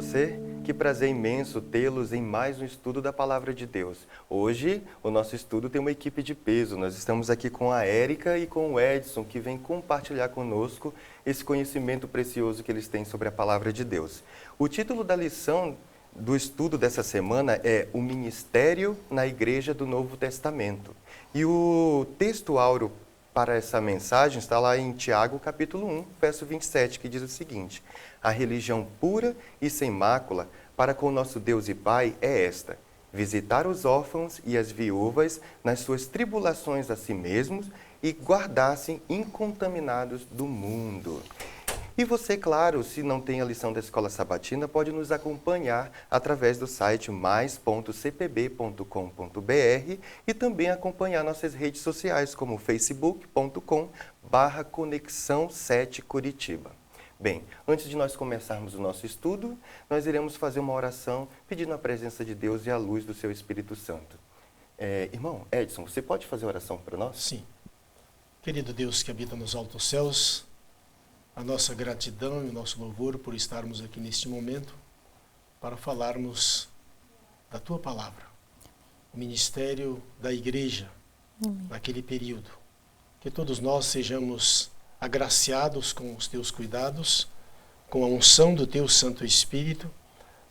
você? Que prazer imenso tê-los em mais um estudo da Palavra de Deus. Hoje, o nosso estudo tem uma equipe de peso. Nós estamos aqui com a Érica e com o Edson, que vem compartilhar conosco esse conhecimento precioso que eles têm sobre a Palavra de Deus. O título da lição do estudo dessa semana é O Ministério na Igreja do Novo Testamento. E o texto áureo para essa mensagem está lá em Tiago, capítulo 1, verso 27, que diz o seguinte: a religião pura e sem mácula para com o nosso Deus e Pai é esta: visitar os órfãos e as viúvas nas suas tribulações a si mesmos e guardar-se incontaminados do mundo. E você, claro, se não tem a lição da Escola Sabatina, pode nos acompanhar através do site mais.cpb.com.br e também acompanhar nossas redes sociais, como facebook.com/Conexão 7 Curitiba. Bem, antes de nós começarmos o nosso estudo, nós iremos fazer uma oração pedindo a presença de Deus e a luz do seu Espírito Santo. Irmão Edson, você pode fazer a oração para nós? Sim. Querido Deus que habita nos altos céus, a nossa gratidão e o nosso louvor por estarmos aqui neste momento para falarmos da Tua Palavra, o ministério da Igreja naquele período. Que todos nós sejamos agraciados com os Teus cuidados, com a unção do Teu Santo Espírito,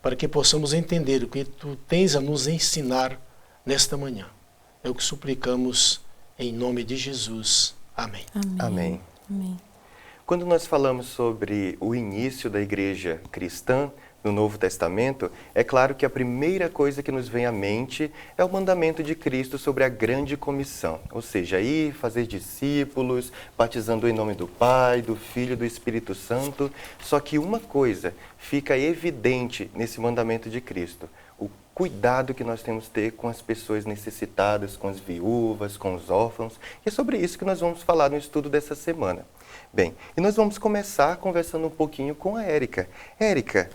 para que possamos entender o que Tu tens a nos ensinar nesta manhã. É o que suplicamos em nome de Jesus. Amém. Amém. Amém. Quando nós falamos sobre o início da igreja cristã no Novo Testamento, é claro que a primeira coisa que nos vem à mente é o mandamento de Cristo sobre a grande comissão, ou seja, ir fazer discípulos, batizando em nome do Pai, do Filho e do Espírito Santo. Só que uma coisa fica evidente nesse mandamento de Cristo: o cuidado que nós temos que ter com as pessoas necessitadas, com as viúvas, com os órfãos. E é sobre isso que nós vamos falar no estudo dessa semana. Bem, e nós vamos começar conversando um pouquinho com a Érica. Érica,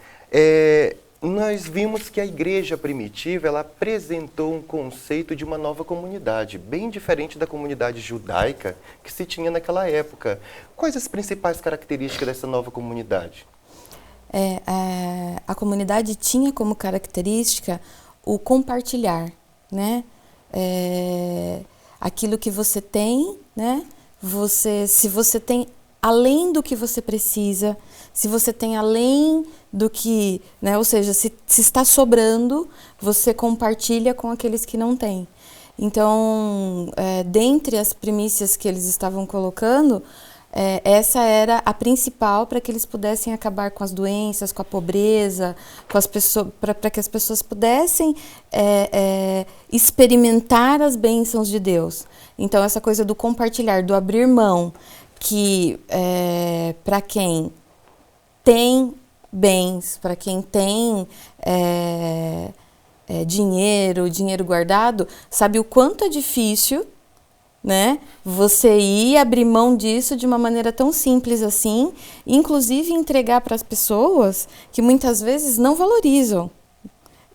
nós vimos que a igreja primitiva ela apresentou um conceito de uma nova comunidade, bem diferente da comunidade judaica que se tinha naquela época. Quais as principais características dessa nova comunidade? A comunidade tinha como característica o compartilhar, né? Aquilo que você tem, né? Se você tem além do que você precisa, se você tem além do que, né? Ou seja, se está sobrando, você compartilha com aqueles que não têm. Então, dentre as primícias que eles estavam colocando, essa era a principal para que eles pudessem acabar com as doenças, com a pobreza, com as pessoas, para que as pessoas pudessem experimentar as bênçãos de Deus. Então, essa coisa do compartilhar, do abrir mão, que para quem tem bens, para quem tem dinheiro guardado, sabe o quanto é difícil, né? Você ir abrir mão disso de uma maneira tão simples assim, inclusive entregar para as pessoas que muitas vezes não valorizam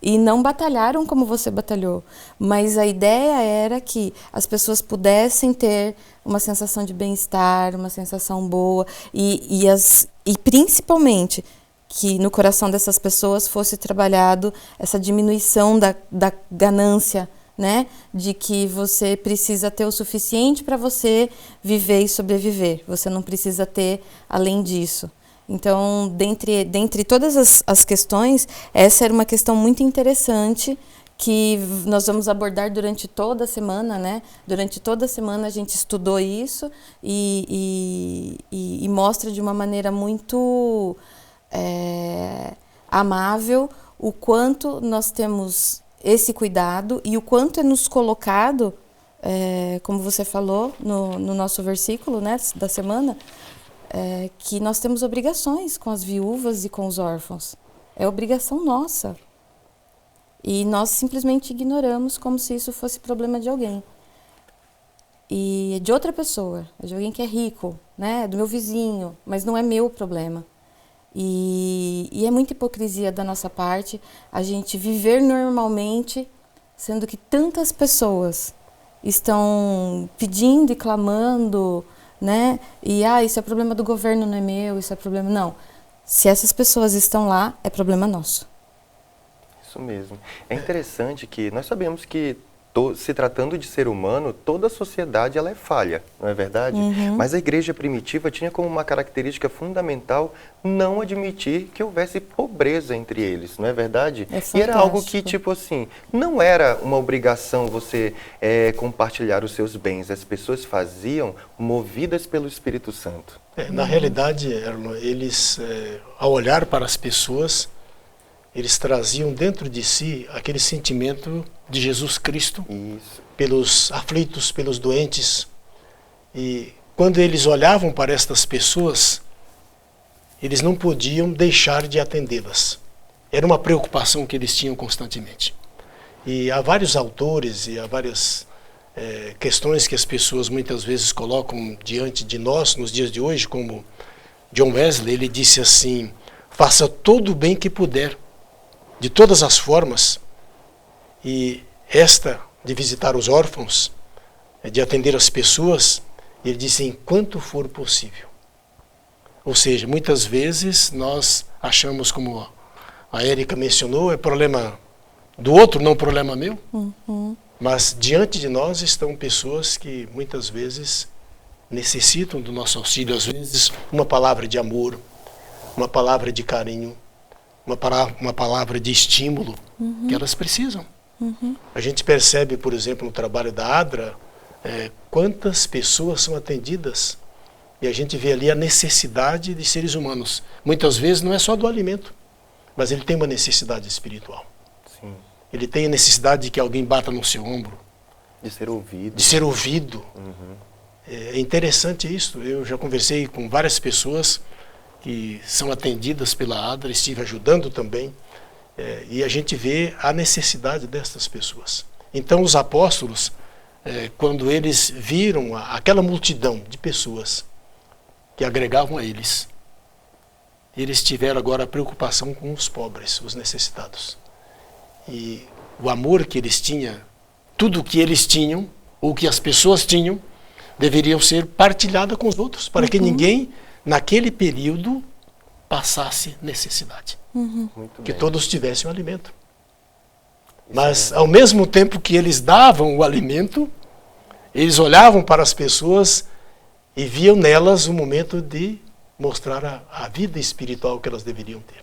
e não batalharam como você batalhou. Mas a ideia era que as pessoas pudessem ter uma sensação de bem-estar, uma sensação boa e principalmente que no coração dessas pessoas fosse trabalhado essa diminuição da ganância, né? De que você precisa ter o suficiente para você viver e sobreviver. Você não precisa ter além disso. Então, dentre todas as questões, essa era uma questão muito interessante que nós vamos abordar durante toda a semana, né? Durante toda a semana a gente estudou isso e mostra de uma maneira muito amável o quanto nós temos esse cuidado e o quanto é nos colocado, como você falou no nosso versículo, né, da semana, que nós temos obrigações com as viúvas e com os órfãos. É obrigação nossa. E nós simplesmente ignoramos como se isso fosse problema de alguém. E de outra pessoa, de alguém que é rico, né, do meu vizinho, mas não é meu problema. E é muita hipocrisia da nossa parte a gente viver normalmente, sendo que tantas pessoas estão pedindo e clamando, né? E isso é problema do governo, não é meu, isso é problema... Não. Se essas pessoas estão lá, é problema nosso. Isso mesmo. É interessante que nós sabemos que, se tratando de ser humano, toda a sociedade ela é falha, não é verdade? Mas a igreja primitiva tinha como uma característica fundamental não admitir que houvesse pobreza entre eles, não é verdade? E era algo que, tipo assim, não era uma obrigação você compartilhar os seus bens. As pessoas faziam movidas pelo Espírito Santo. Na realidade, Erlon, eles, ao olhar para as pessoas, eles traziam dentro de si aquele sentimento de Jesus Cristo. Isso. Pelos aflitos, pelos doentes. E quando eles olhavam para estas pessoas, eles não podiam deixar de atendê-las. Era uma preocupação que eles tinham constantemente. E há vários autores e há várias questões que as pessoas muitas vezes colocam diante de nós nos dias de hoje, como John Wesley, ele disse assim: faça todo o bem que puder, de todas as formas, e esta de visitar os órfãos, de atender as pessoas, ele disse, enquanto for possível. Ou seja, muitas vezes nós achamos, como a Érica mencionou, é problema do outro, não problema meu. Mas diante de nós estão pessoas que muitas vezes necessitam do nosso auxílio, às vezes uma palavra de amor, uma palavra de carinho, uma palavra de estímulo que elas precisam. A gente percebe, por exemplo, no trabalho da ADRA, quantas pessoas são atendidas, e a gente vê ali a necessidade de seres humanos. Muitas vezes não é só do alimento, mas ele tem uma necessidade espiritual. Sim. Ele tem a necessidade de que alguém bata no seu ombro. De ser ouvido. De ser ouvido. É interessante isso. Eu já conversei com várias pessoas que são atendidas pela ADRA, estive ajudando também, e a gente vê a necessidade dessas pessoas. Então os apóstolos, quando eles viram aquela multidão de pessoas que agregavam a eles, eles tiveram agora a preocupação com os pobres, os necessitados. E o amor que eles tinham, tudo o que eles tinham, ou que as pessoas tinham, deveriam ser partilhada com os outros, para que ninguém, naquele período, passasse necessidade. Que todos tivessem o alimento. Mas, ao mesmo tempo que eles davam o alimento, eles olhavam para as pessoas e viam nelas um momento de mostrar a vida espiritual que elas deveriam ter.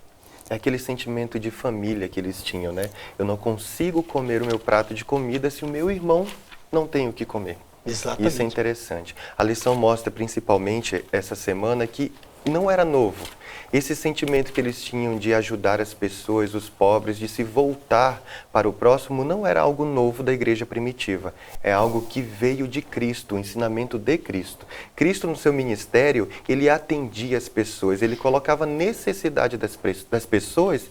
É aquele sentimento de família que eles tinham, né? Eu não consigo comer o meu prato de comida se o meu irmão não tem o que comer. Exatamente. Isso é interessante. A lição mostra, principalmente essa semana, que não era novo. Esse sentimento que eles tinham de ajudar as pessoas, os pobres, de se voltar para o próximo, não era algo novo da igreja primitiva. É algo que veio de Cristo, o ensinamento de Cristo. Cristo, no seu ministério, ele atendia as pessoas, ele colocava a necessidade das pessoas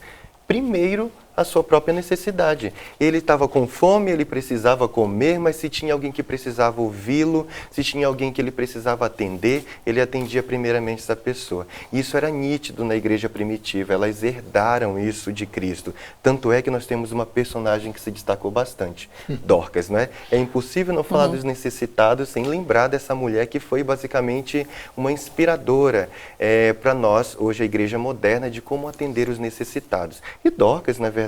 primeiro a sua própria necessidade. Ele estava com fome, ele precisava comer, mas se tinha alguém que precisava ouvi-lo, se tinha alguém que ele precisava atender, ele atendia primeiramente essa pessoa. Isso era nítido na igreja primitiva, elas herdaram isso de Cristo. Tanto é que nós temos uma personagem que se destacou bastante, Dorcas, não é? É impossível não falar dos necessitados sem lembrar dessa mulher que foi basicamente uma inspiradora para nós, hoje a igreja moderna, de como atender os necessitados. E Dorcas, na verdade,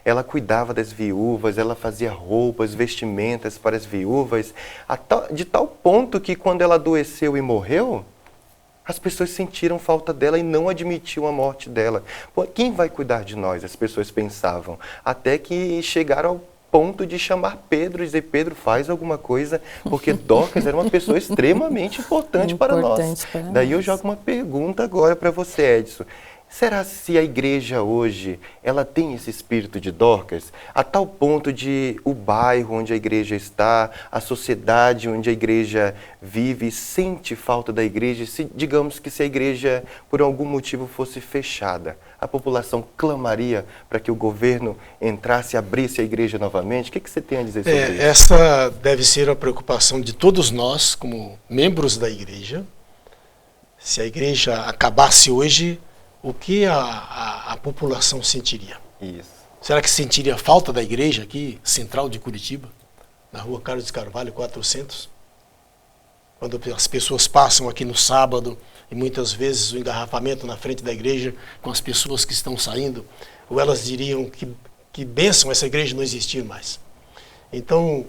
ela cuidava das viúvas, ela fazia roupas, vestimentas para as viúvas, de tal ponto que quando ela adoeceu e morreu, as pessoas sentiram falta dela e não admitiam a morte dela. Pô, quem vai cuidar de nós? As pessoas pensavam. Até que chegaram ao ponto de chamar Pedro e dizer, Pedro, faz alguma coisa, porque Dorcas era uma pessoa extremamente importante para nós. Daí eu jogo uma pergunta agora para você, Edson. Será se a igreja hoje, ela tem esse espírito de Dorcas, a tal ponto de o bairro onde a igreja está, a sociedade onde a igreja vive, sente falta da igreja, digamos que se a igreja por algum motivo fosse fechada, a população clamaria para que o governo entrasse e abrisse a igreja novamente? O que você tem a dizer sobre isso? Essa deve ser a preocupação de todos nós, como membros da igreja. Se a igreja acabasse hoje, o que a população sentiria? Isso. Será que sentiria falta da igreja aqui, central de Curitiba, na rua Carlos de Carvalho, 400? Quando as pessoas passam aqui no sábado, e muitas vezes o engarrafamento na frente da igreja com as pessoas que estão saindo, ou elas diriam que bênção essa igreja não existir mais. Então,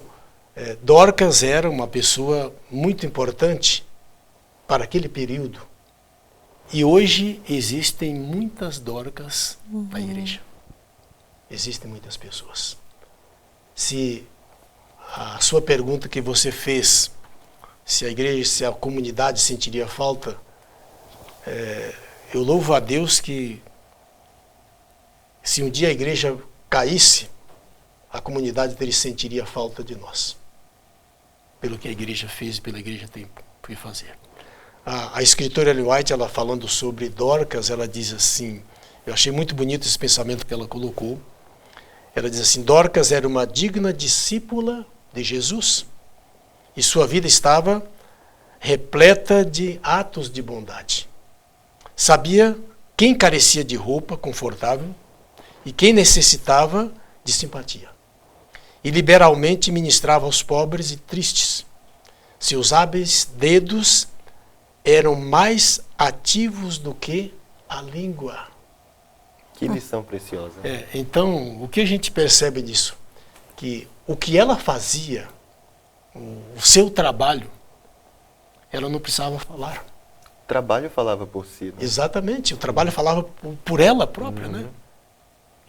Dorcas era uma pessoa muito importante para aquele período. E hoje existem muitas Dorcas na igreja. Existem muitas pessoas. Se a sua pergunta que você fez, se a igreja, se a comunidade sentiria falta, eu louvo a Deus que se um dia a igreja caísse, a comunidade sentiria falta de nós. Pelo que a igreja fez e pela igreja tem que fazer. A escritora Ellen White, ela falando sobre Dorcas, ela diz assim, eu achei muito bonito esse pensamento que ela colocou. Ela diz assim, Dorcas era uma digna discípula de Jesus e sua vida estava repleta de atos de bondade. Sabia quem carecia de roupa confortável e quem necessitava de simpatia. E liberalmente ministrava aos pobres e tristes. Seus hábeis dedos eram mais ativos do que a língua. Que lição preciosa. Então, o que a gente percebe disso? Que o que ela fazia, o seu trabalho, ela não precisava falar. O trabalho falava por si. Né? Exatamente, o trabalho falava por ela própria, né?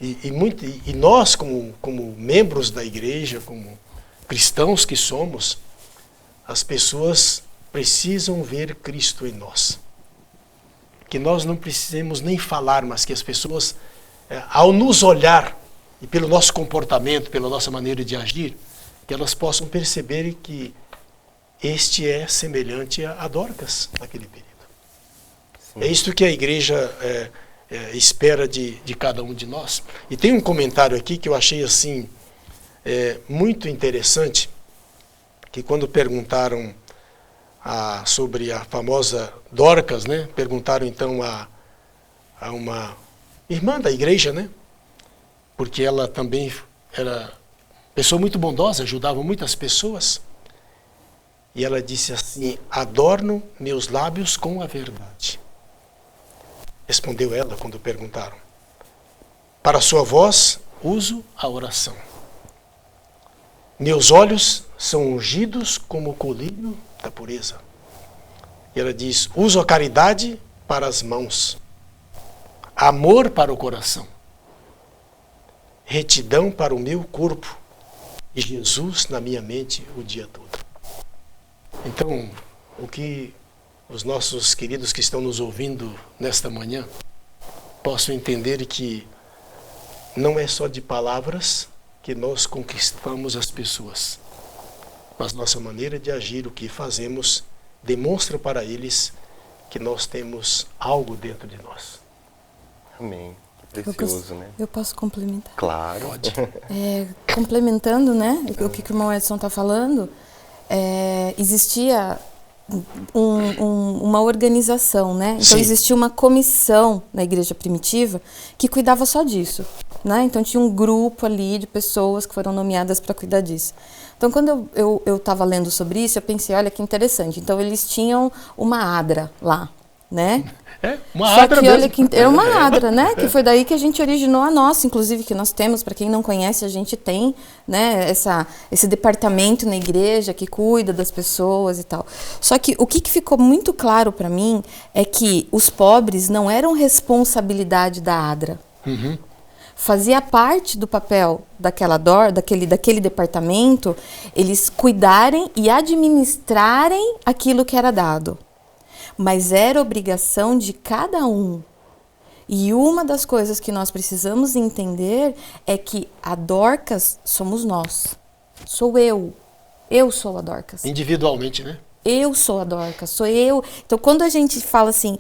E nós, como membros da igreja, como cristãos que somos, as pessoas precisam ver Cristo em nós. Que nós não precisemos nem falar, mas que as pessoas, ao nos olhar, e pelo nosso comportamento, pela nossa maneira de agir, que elas possam perceber que este é semelhante a Dorcas naquele período. Sim. É isto que a igreja espera de cada um de nós. E tem um comentário aqui que eu achei assim muito interessante, que quando perguntaram sobre a famosa Dorcas, né? Perguntaram então a uma irmã da igreja, né? Porque ela também era pessoa muito bondosa, ajudava muitas pessoas. E ela disse assim, adorno meus lábios com a verdade. Respondeu ela quando perguntaram. Para sua voz, uso a oração. Meus olhos são ungidos como o colírio da pureza. E ela diz, uso a caridade para as mãos, amor para o coração, retidão para o meu corpo e Jesus na minha mente o dia todo. Então, o que os nossos queridos que estão nos ouvindo nesta manhã possam entender que não é só de palavras que nós conquistamos as pessoas, mas nossa maneira de agir, o que fazemos, demonstra para eles que nós temos algo dentro de nós. Amém. Que precioso, né? Eu posso complementar? Claro. Pode. Complementando, né, o que o irmão Edson está falando, existia uma organização, né? Então Sim. existia uma comissão na igreja primitiva que cuidava só disso, né? Então tinha um grupo ali de pessoas que foram nomeadas para cuidar disso. Então quando eu estava lendo sobre isso, eu pensei, olha que interessante. Então eles tinham uma adra lá, né? Uma Só adra que mesmo. olha que é uma adra, né? Que foi daí que a gente originou a nossa, inclusive, que nós temos, para quem não conhece, a gente tem, né, esse departamento na igreja que cuida das pessoas e tal. Só que o que ficou muito claro para mim é que os pobres não eram responsabilidade da adra. Uhum. Fazia parte do papel daquele departamento, eles cuidarem e administrarem aquilo que era dado. Mas era obrigação de cada um. E uma das coisas que nós precisamos entender é que a Dorcas somos nós. Sou eu. Eu sou a Dorcas. Individualmente, né? Eu sou a Dorcas, sou eu. Então, quando a gente fala assim,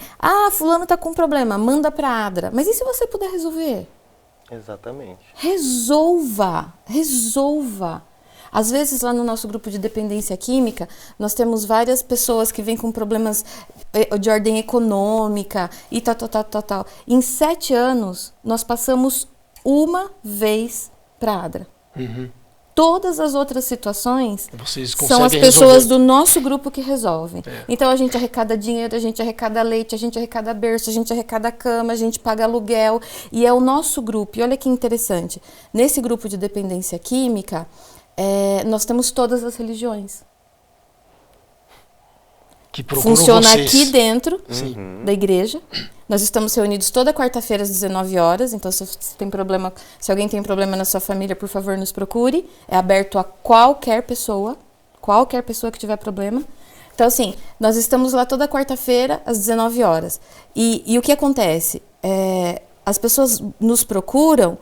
fulano tá com um problema, manda pra Adra. Mas e se você puder resolver? Exatamente. Resolva. Às vezes, lá no nosso grupo de dependência química, nós temos várias pessoas que vêm com problemas de ordem econômica e tal. Em 7 anos, nós passamos uma vez para a Adra. Uhum. Todas as outras situações Vocês são as conseguem pessoas resolver. do nosso grupo que resolvem. É. Então a gente arrecada dinheiro, a gente arrecada leite, a gente arrecada berço, a gente arrecada cama, a gente paga aluguel. E é o nosso grupo. E olha que interessante. Nesse grupo de dependência química, nós temos todas as religiões. Que procuram Funciona vocês. aqui dentro Sim. da igreja. Nós estamos reunidos toda quarta-feira às 19 horas. Então, se alguém tem problema na sua família, por favor, nos procure. É aberto a qualquer pessoa que tiver problema. Então, assim, nós estamos lá toda quarta-feira às 19 horas. E o que acontece? As pessoas nos procuram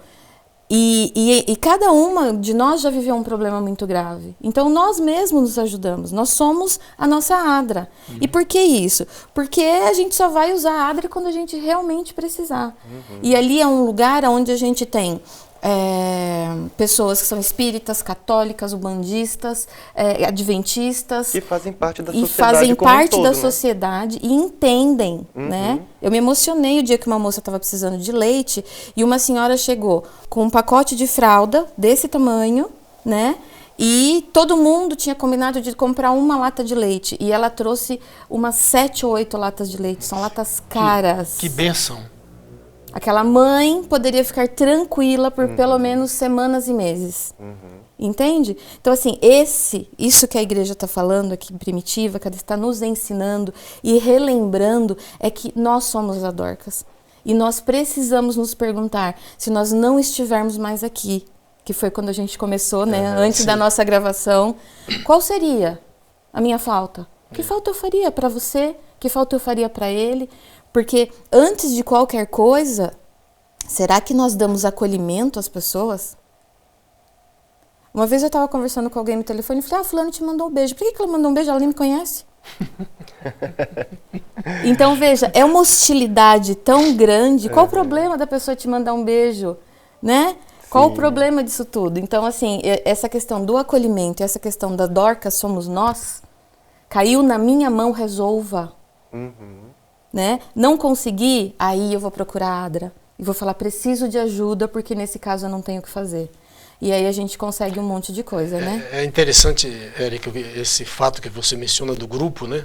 e cada uma de nós já viveu um problema muito grave. Então, nós mesmos nos ajudamos. Nós somos a nossa ADRA. E por que isso? Porque a gente só vai usar a ADRA quando a gente realmente precisar. E ali é um lugar onde a gente tem pessoas que são espíritas, católicas, umbandistas, adventistas. Que fazem parte da E sociedade fazem como um parte todo, da né? sociedade e entendem, né? Eu me emocionei o dia que uma moça estava precisando de leite e uma senhora chegou com um pacote de fralda desse tamanho, né? E todo mundo tinha combinado de comprar uma lata de leite. E ela trouxe umas 7 ou 8 latas de leite. São latas caras. Que bênção. Aquela mãe poderia ficar tranquila por pelo menos semanas e meses. Entende? Então, assim, isso que a igreja está falando aqui, primitiva, que ela está nos ensinando e relembrando, é que nós somos a Dorcas. E nós precisamos nos perguntar, se nós não estivermos mais aqui, que foi quando a gente começou, né, antes da nossa gravação, qual seria a minha falta? Que falta eu faria para você? Que falta eu faria para ele? Porque antes de qualquer coisa, será que nós damos acolhimento às pessoas? Uma vez eu estava conversando com alguém no telefone e falei, fulano te mandou um beijo. Por que ela mandou um beijo? Ela nem me conhece. Então, veja, é uma hostilidade tão grande. Qual o problema da pessoa te mandar um beijo? Né? Qual o problema disso tudo? Então, assim, essa questão do acolhimento, essa questão da Dorcas somos nós, caiu na minha mão, resolva. Né? Não consegui, aí eu vou procurar a ADRA e vou falar, preciso de ajuda, porque nesse caso eu não tenho o que fazer. E aí a gente consegue um monte de coisa, né? É interessante, Érica, esse fato que você menciona do grupo, né?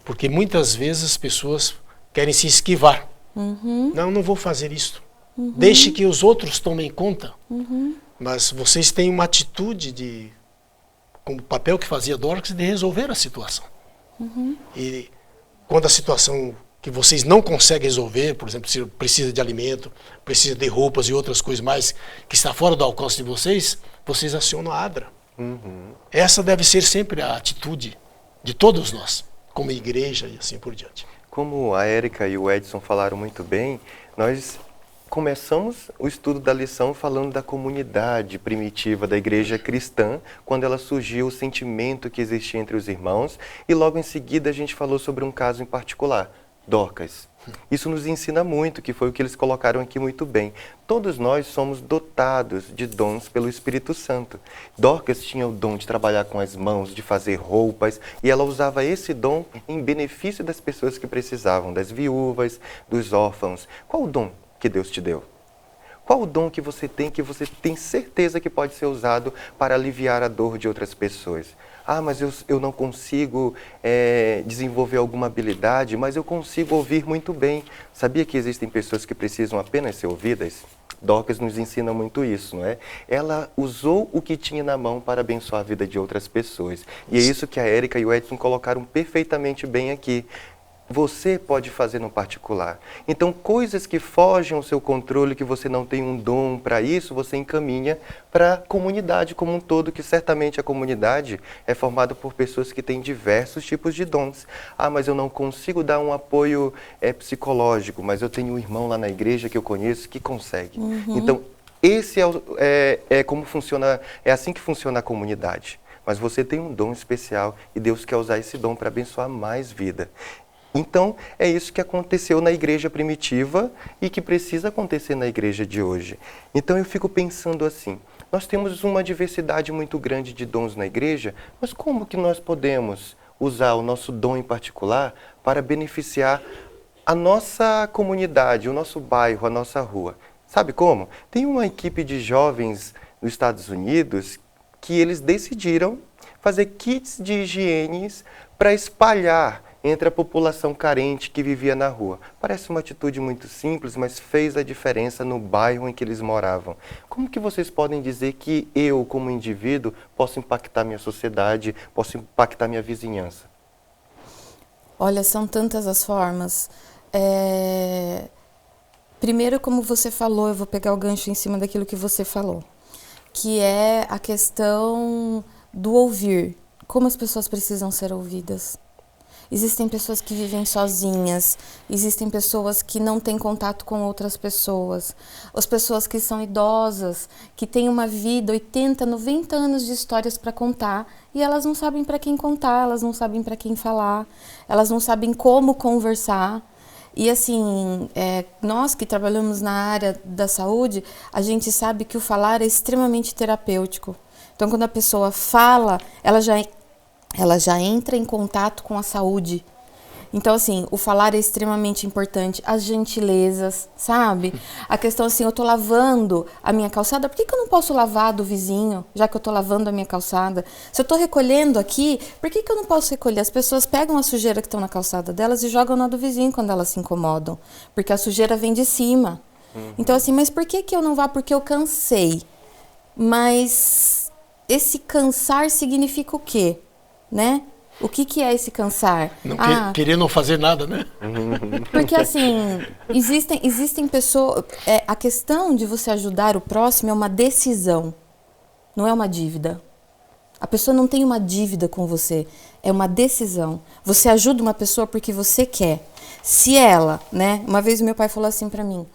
Porque muitas vezes as pessoas querem se esquivar. Não vou fazer isso. Deixe que os outros tomem conta. Mas vocês têm uma atitude como o papel que fazia Dorcas, de resolver a situação. E quando a situação que vocês não conseguem resolver, por exemplo, se precisa de alimento, precisa de roupas e outras coisas mais que está fora do alcance de vocês, vocês acionam a ADRA. Essa deve ser sempre a atitude de todos nós, como igreja e assim por diante. Como a Érica e o Edson falaram muito bem, nós começamos o estudo da lição falando da comunidade primitiva da igreja cristã, quando ela surgiu, o sentimento que existia entre os irmãos, e logo em seguida a gente falou sobre um caso em particular, Dorcas. Isso nos ensina muito, que foi o que eles colocaram aqui muito bem. Todos nós somos dotados de dons pelo Espírito Santo. Dorcas tinha o dom de trabalhar com as mãos, de fazer roupas, e ela usava esse dom em benefício das pessoas que precisavam, das viúvas, dos órfãos. Qual o dom que Deus te deu? Qual o dom que você tem certeza que pode ser usado para aliviar a dor de outras pessoas? Ah, mas eu não consigo desenvolver alguma habilidade, mas eu consigo ouvir muito bem. Sabia que existem pessoas que precisam apenas ser ouvidas? Dorcas nos ensina muito isso, não é? Ela usou o que tinha na mão para abençoar a vida de outras pessoas. E é isso que a Érica e o Edson colocaram perfeitamente bem aqui. Você pode fazer no particular. Então, coisas que fogem ao seu controle, que você não tem um dom para isso, você encaminha para a comunidade como um todo, que certamente a comunidade é formada por pessoas que têm diversos tipos de dons. Ah, mas eu não consigo dar um apoio psicológico, mas eu tenho um irmão lá na igreja que eu conheço que consegue. Então, esse é como funciona, é assim que funciona a comunidade. Mas você tem um dom especial e Deus quer usar esse dom para abençoar mais vida. Então, é isso que aconteceu na igreja primitiva e que precisa acontecer na igreja de hoje. Então, eu fico pensando assim, nós temos uma diversidade muito grande de dons na igreja, mas como que nós podemos usar o nosso dom em particular para beneficiar a nossa comunidade, o nosso bairro, a nossa rua? Sabe como? Tem uma equipe de jovens nos Estados Unidos que eles decidiram fazer kits de higiene para espalhar entre a população carente que vivia na rua. Parece uma atitude muito simples, mas fez a diferença no bairro em que eles moravam. Como que vocês podem dizer que eu, como indivíduo, posso impactar minha sociedade, posso impactar minha vizinhança? Olha, são tantas as formas. Primeiro, como você falou, eu vou pegar o gancho em cima daquilo que você falou, que é a questão do ouvir. Como as pessoas precisam ser ouvidas. Existem pessoas que vivem sozinhas, existem pessoas que não têm contato com outras pessoas, as pessoas que são idosas, que têm uma vida, 80, 90 anos de histórias para contar e elas não sabem para quem contar, elas não sabem para quem falar, elas não sabem como conversar. E assim, nós que trabalhamos na área da saúde, a gente sabe que o falar é extremamente terapêutico. Então, quando a pessoa fala, ela já entra em contato com a saúde. Então, assim, o falar é extremamente importante. As gentilezas, sabe? A questão assim, eu tô lavando a minha calçada, por que eu não posso lavar a do vizinho, já que eu tô lavando a minha calçada? Se eu tô recolhendo aqui, por que eu não posso recolher? As pessoas pegam a sujeira que estão na calçada delas e jogam na do vizinho quando elas se incomodam. Porque a sujeira vem de cima. Então, assim, mas por que eu não vá? Porque eu cansei. Mas esse cansar significa o quê? Né? O que é esse cansar? Querer não fazer nada, né? Porque assim, existem pessoas... a questão de você ajudar o próximo é uma decisão, não é uma dívida. A pessoa não tem uma dívida com você, é uma decisão. Você ajuda uma pessoa porque você quer. Se ela, né? Uma vez meu pai falou assim pra mim,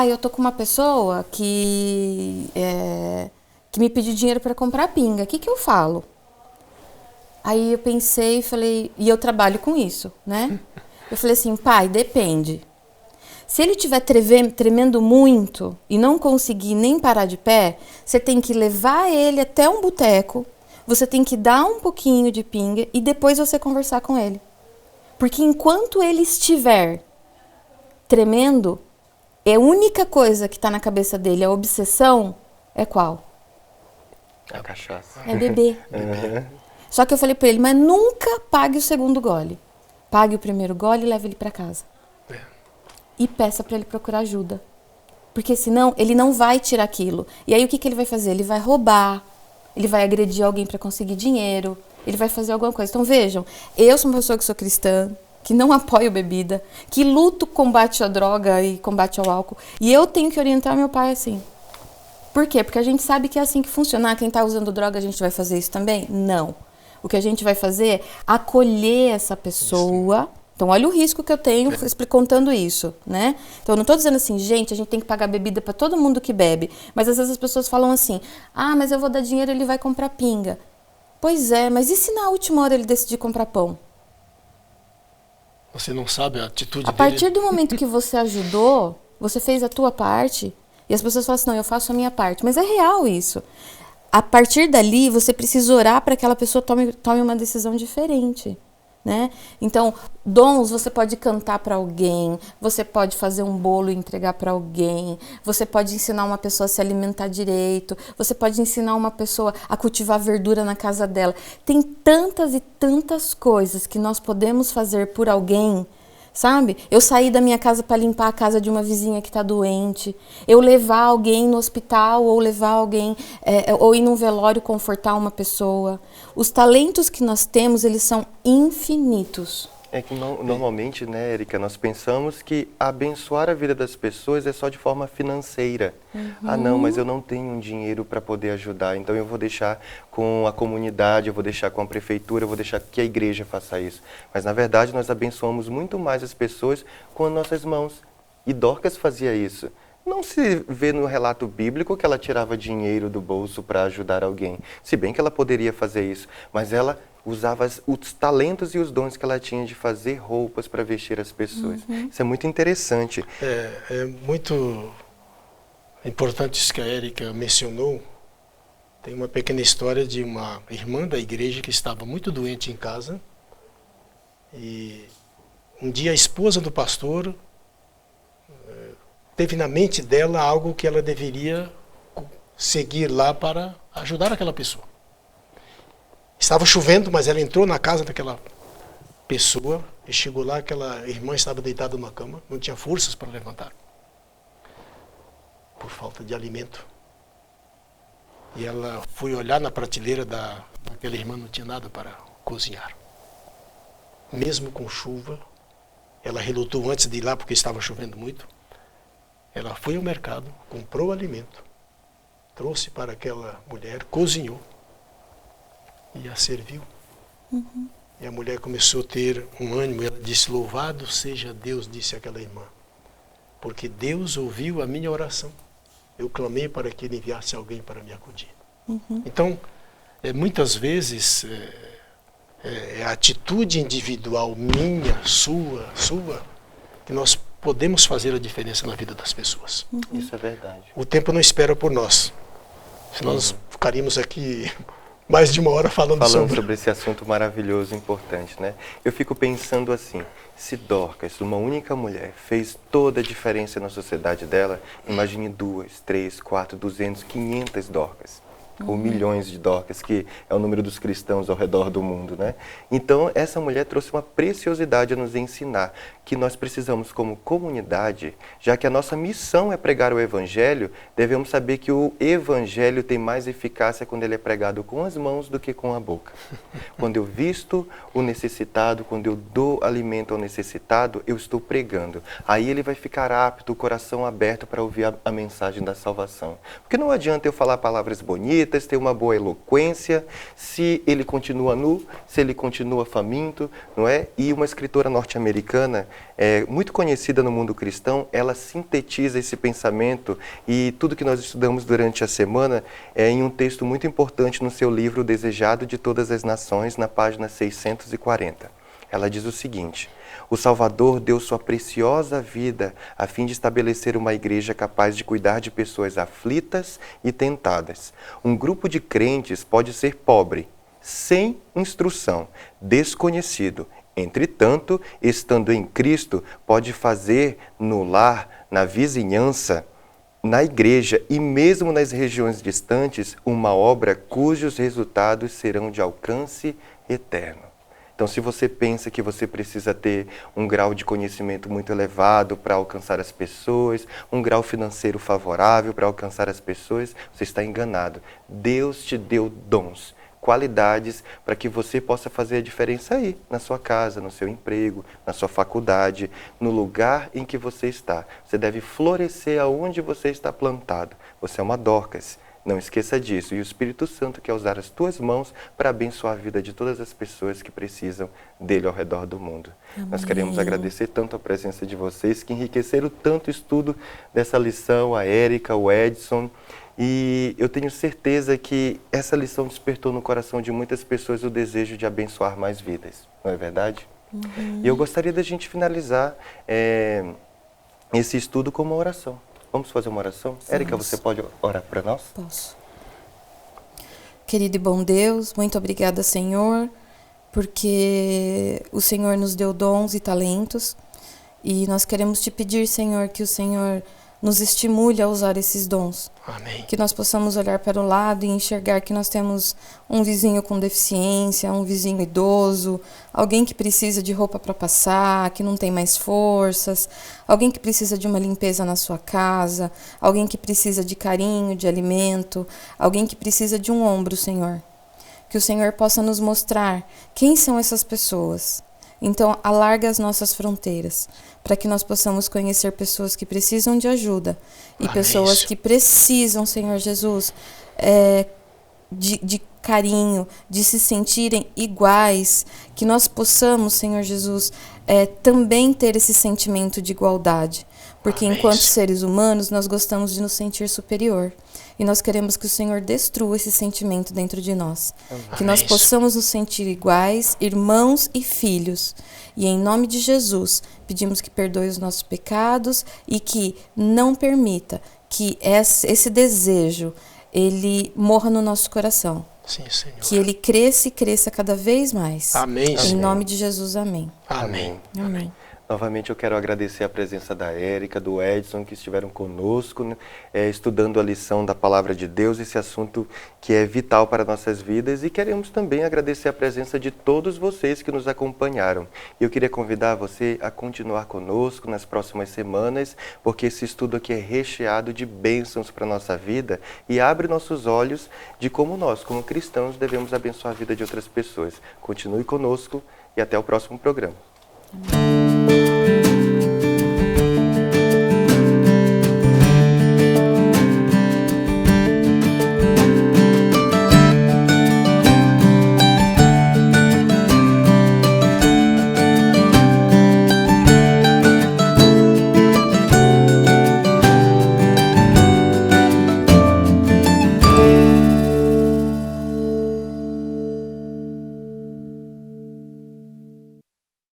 eu tô com uma pessoa que me pediu dinheiro para comprar pinga, o que eu falo? Aí eu pensei e falei, e eu trabalho com isso, né? Eu falei assim, pai, depende. Se ele estiver tremendo muito e não conseguir nem parar de pé, você tem que levar ele até um boteco, você tem que dar um pouquinho de pinga e depois você conversar com ele. Porque enquanto ele estiver tremendo, a única coisa que está na cabeça dele, a obsessão, é qual? A cachaça. É beber. Só que eu falei pra ele, mas nunca pague o segundo gole. Pague o primeiro gole e leve ele pra casa. E peça pra ele procurar ajuda. Porque senão ele não vai tirar aquilo. E aí o que ele vai fazer? Ele vai roubar, ele vai agredir alguém pra conseguir dinheiro, ele vai fazer alguma coisa. Então vejam, eu sou uma pessoa que sou cristã, que não apoio bebida, que luto, combate a droga e combate ao álcool. E eu tenho que orientar meu pai assim. Por quê? Porque a gente sabe que é assim que funciona. Quem tá usando droga, a gente vai fazer isso também? Não. O que a gente vai fazer é acolher essa pessoa. Então, olha o risco que eu tenho contando isso, né? Então, eu não estou dizendo assim, gente, a gente tem que pagar bebida para todo mundo que bebe. Mas, às vezes, as pessoas falam assim, mas eu vou dar dinheiro e ele vai comprar pinga. Pois é, mas e se na última hora ele decidir comprar pão? Você não sabe a atitude dele. A partir do momento que você ajudou, você fez a tua parte, e as pessoas falam assim, não, eu faço a minha parte. Mas é real isso. A partir dali, você precisa orar para que aquela pessoa tome uma decisão diferente, né? Então, dons, você pode cantar para alguém, você pode fazer um bolo e entregar para alguém, você pode ensinar uma pessoa a se alimentar direito, você pode ensinar uma pessoa a cultivar verdura na casa dela. Tem tantas e tantas coisas que nós podemos fazer por alguém, sabe? Eu sair da minha casa para limpar a casa de uma vizinha que está doente, eu levar alguém no hospital ou levar alguém, ou ir num velório confortar uma pessoa. Os talentos que nós temos, eles são infinitos. É que normalmente, né, Érica, nós pensamos que abençoar a vida das pessoas é só de forma financeira. Não, mas eu não tenho um dinheiro para poder ajudar, então eu vou deixar com a comunidade, eu vou deixar com a prefeitura, eu vou deixar que a igreja faça isso. Mas, na verdade, nós abençoamos muito mais as pessoas com as nossas mãos. E Dorcas fazia isso. Não se vê no relato bíblico que ela tirava dinheiro do bolso para ajudar alguém. Se bem que ela poderia fazer isso, mas ela usava os talentos e os dons que ela tinha de fazer roupas para vestir as pessoas. Isso é muito interessante. É muito importante isso que a Érica mencionou. Tem uma pequena história de uma irmã da igreja que estava muito doente em casa. E um dia a esposa do pastor teve na mente dela algo que ela deveria seguir lá para ajudar aquela pessoa. Estava chovendo, mas ela entrou na casa daquela pessoa e chegou lá, aquela irmã estava deitada numa cama, não tinha forças para levantar, por falta de alimento. E ela foi olhar na prateleira daquela irmã, não tinha nada para cozinhar. Mesmo com chuva, ela relutou antes de ir lá porque estava chovendo muito. Ela foi ao mercado, comprou alimento, trouxe para aquela mulher, cozinhou e a serviu. E a mulher começou a ter um ânimo. Ela disse: louvado seja Deus, disse aquela irmã, porque Deus ouviu a minha oração. Eu clamei para que Ele enviasse alguém para me acudir. Então, muitas vezes, a atitude individual minha, sua, que nós podemos fazer a diferença na vida das pessoas. Isso é verdade. O tempo não espera por nós. Senão nós ficaríamos aqui mais de uma hora falando sobre esse assunto maravilhoso e importante, né? Eu fico pensando assim, se Dorcas, uma única mulher, fez toda a diferença na sociedade dela, imagine 2, 3, 4, 200, 500 Dorcas. Ou milhões de Dorcas, que é o número dos cristãos ao redor do mundo, né? Então, essa mulher trouxe uma preciosidade a nos ensinar que nós precisamos, como comunidade, já que a nossa missão é pregar o Evangelho, devemos saber que o Evangelho tem mais eficácia quando ele é pregado com as mãos do que com a boca. Quando eu visto o necessitado, quando eu dou alimento ao necessitado, eu estou pregando. Aí ele vai ficar apto, o coração aberto para ouvir a mensagem da salvação. Porque não adianta eu falar palavras bonitas, ter uma boa eloquência, se ele continua nu, se ele continua faminto, não é? E uma escritora norte-americana, muito conhecida no mundo cristão, ela sintetiza esse pensamento e tudo que nós estudamos durante a semana em um texto muito importante no seu livro O Desejado de Todas as Nações, na página 640. Ela diz o seguinte: o Salvador deu sua preciosa vida a fim de estabelecer uma igreja capaz de cuidar de pessoas aflitas e tentadas. Um grupo de crentes pode ser pobre, sem instrução, desconhecido. Entretanto, estando em Cristo, pode fazer no lar, na vizinhança, na igreja e mesmo nas regiões distantes, uma obra cujos resultados serão de alcance eterno. Então, se você pensa que você precisa ter um grau de conhecimento muito elevado para alcançar as pessoas, um grau financeiro favorável para alcançar as pessoas, você está enganado. Deus te deu dons, qualidades para que você possa fazer a diferença aí, na sua casa, no seu emprego, na sua faculdade, no lugar em que você está. Você deve florescer aonde você está plantado. Você é uma Dorcas. Não esqueça disso. E o Espírito Santo quer usar as tuas mãos para abençoar a vida de todas as pessoas que precisam dele ao redor do mundo. Amém. Nós queremos agradecer tanto a presença de vocês, que enriqueceram tanto o estudo dessa lição, a Érica, o Edson. E eu tenho certeza que essa lição despertou no coração de muitas pessoas o desejo de abençoar mais vidas. Não é verdade? E eu gostaria da gente finalizar esse estudo com uma oração. Vamos fazer uma oração? Vamos. Érica, você pode orar para nós? Posso. Querido e bom Deus, muito obrigada, Senhor, porque o Senhor nos deu dons e talentos e nós queremos te pedir, Senhor, que o Senhor nos estimule a usar esses dons. Amém. Que nós possamos olhar para o lado e enxergar que nós temos um vizinho com deficiência, um vizinho idoso, alguém que precisa de roupa para passar, que não tem mais forças, alguém que precisa de uma limpeza na sua casa, alguém que precisa de carinho, de alimento, alguém que precisa de um ombro, Senhor. Que o Senhor possa nos mostrar quem são essas pessoas. Então, alarga as nossas fronteiras, para que nós possamos conhecer pessoas que precisam de ajuda e Amém. Pessoas que precisam, Senhor Jesus, de carinho, de se sentirem iguais, que nós possamos, Senhor Jesus, também ter esse sentimento de igualdade, porque Amém. Enquanto seres humanos, nós gostamos de nos sentir superior. E nós queremos que o Senhor destrua esse sentimento dentro de nós. Amém. Que nós possamos nos sentir iguais, irmãos e filhos. E em nome de Jesus, pedimos que perdoe os nossos pecados e que não permita que esse desejo, ele morra no nosso coração. Sim, Senhor. Que ele cresça e cresça cada vez mais. Amém, Em Senhor. nome de Jesus, amém. Amém. Amém. Novamente eu quero agradecer a presença da Érica, do Edson, que estiveram conosco, né, estudando a lição da Palavra de Deus, esse assunto que é vital para nossas vidas, e queremos também agradecer a presença de todos vocês que nos acompanharam. Eu queria convidar você a continuar conosco nas próximas semanas, porque esse estudo aqui é recheado de bênçãos para a nossa vida e abre nossos olhos de como nós, como cristãos, devemos abençoar a vida de outras pessoas. Continue conosco e até o próximo programa. Amém.